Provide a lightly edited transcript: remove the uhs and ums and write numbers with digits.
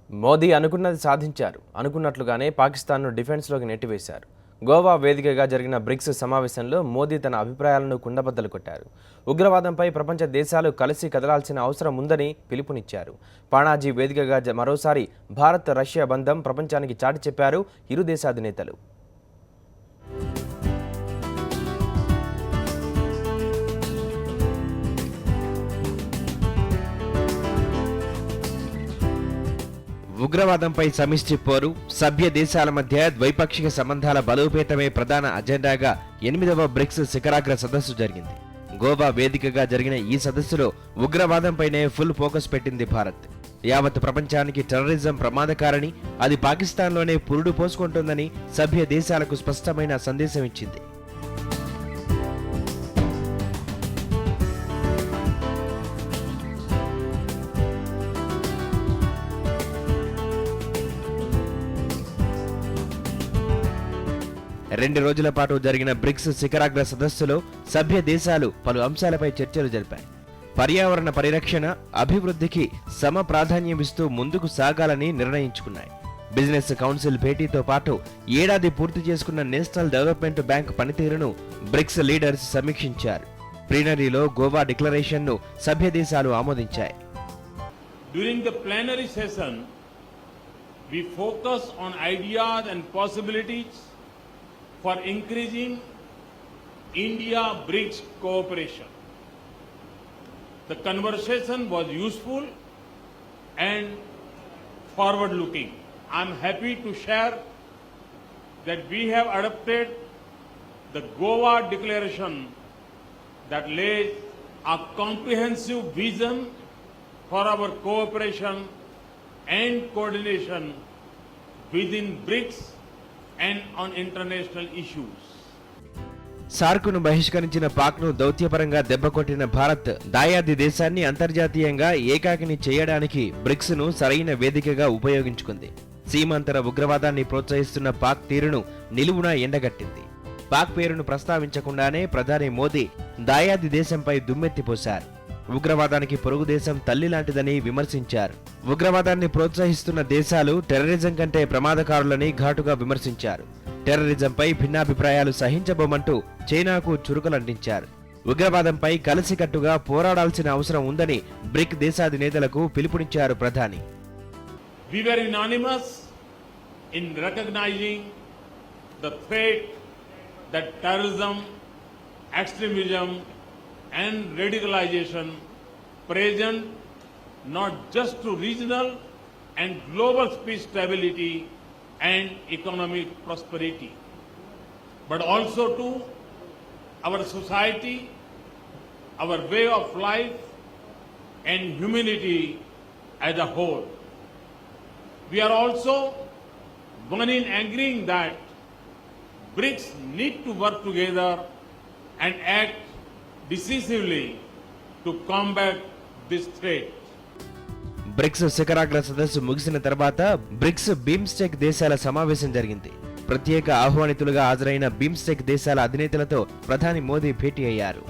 మోదీ అనుకున్నది సాధించారు. అనుకున్నట్లుగానే పాకిస్తాన్ను డిఫెన్స్లోకి నెట్టివేశారు. గోవా వేదికగా జరిగిన బ్రిక్స్ సమావేశంలో మోదీ తన అభిప్రాయాలను కుండబద్దలు కొట్టారు. ఉగ్రవాదంపై ప్రపంచ దేశాలు కలిసి కదలాల్సిన అవసరం ఉందని పిలుపునిచ్చారు. పాణాజీ వేదికగా మరోసారి భారత్ రష్యా బంధం ప్రపంచానికి చాటి చెప్పారు ఇరు దేశాధినేతలు. ఉగ్రవాదంపై సమిష్టి పోరు, సభ్య దేశాల మధ్య ద్వైపాక్షిక సంబంధాల బలోపేతమే ప్రధాన అజెండాగా 8వ బ్రిక్స్ శిఖరాగ్ర సదస్సు జరిగింది. గోవా వేదికగా జరిగిన ఈ సదస్సులో ఉగ్రవాదంపైనే ఫుల్ ఫోకస్ పెట్టింది భారత్. యావత్ ప్రపంచానికి టెర్రరిజం ప్రమాదకారని, అది పాకిస్తాన్లోనే పురుడు పోసుకుంటోందని సభ్య దేశాలకు స్పష్టమైన సందేశం ఇచ్చింది. రెండు రోజుల పాటు జరిగిన బ్రిక్స్ శిఖరాగ్ర సదస్సులో సభ్య దేశాలు పలు అంశాలపై చర్చలు జరిపాయి. పర్యావరణ పరిరక్షణ, అభివృద్ధికి సమ ప్రాధాన్యం ఇస్తూ ముందుకు సాగాలని నిర్ణయించుకున్నాయి. బిజినెస్ కౌన్సిల్ భేటీతో పాటు ఏడాది పూర్తి చేసుకున్న నేషనల్ డెవలప్మెంట్ బ్యాంక్ పనితీరును బ్రిక్స్ లీడర్స్ సమీక్షించారు. ప్లీనరీలో గోవా డిక్లరేషన్ను సభ్య దేశాలు ఆమోదించాయి. During the plenary session we focus on ideas and possibilities for increasing India-BRICS cooperation. The conversation was useful and forward-looking. I am happy to share that we have adopted the Goa Declaration that lays a comprehensive vision for our cooperation and coordination within BRICS and on international issues. సార్కును బహిష్కరించిన పాక్ను దౌత్యపరంగా దెబ్బకొట్టిన భారత్ దాయాది దేశాన్ని అంతర్జాతీయంగా ఏకాకిని చేయడానికి బ్రిక్స్ను సరైన వేదికగా ఉపయోగించుకుంది. సీమాంతర ఉగ్రవాదాన్ని ప్రోత్సహిస్తున్న పాక్ తీరును నిలువునా ఎండగట్టింది. పాక్ పేరును ప్రస్తావించకుండానే ప్రధాని మోదీ దాయాది దేశంపై దుమ్మెత్తిపోశారు. ఉగ్రవాదానికి పొరుగు దేశం తల్లి లాంటిదని విమర్శించారు. ఉగ్రవాదాన్ని ప్రోత్సహిస్తున్న దేశాలు టెర్రరిజం కంటే ప్రమాదకారులని ఘాటుగా విమర్శించారు. టెర్రరిజంపై భిన్నాభిప్రాయాలు సహించబోమంటూ చైనాకు చురుకలంటించారు. ఉగ్రవాదంపై కలిసికట్టుగా పోరాడాల్సిన అవసరం ఉందని బ్రిక్ దేశాధినేతలకు పిలుపునిచ్చారు ప్రధాని. We were unanimous in recognizing the threat that terrorism, extremism and radicalization present not just to regional and global peace, stability and economic prosperity, but also to our society, our way of life and humanity as a whole. We are also one in agreeing that BRICS need to work together and act decisively to combat this threat. BRICS శిఖరాగ్ర సదస్సు ముగిసిన తర్వాత bricks BIMSTEC దేశాల సమావేశం జరిగింది. ప్రత్యేక ఆహ్వానితులుగా హాజరైన BIMSTEC దేశాల అధినేతలతో ప్రధాని మోదీ భేటీ అయ్యారు.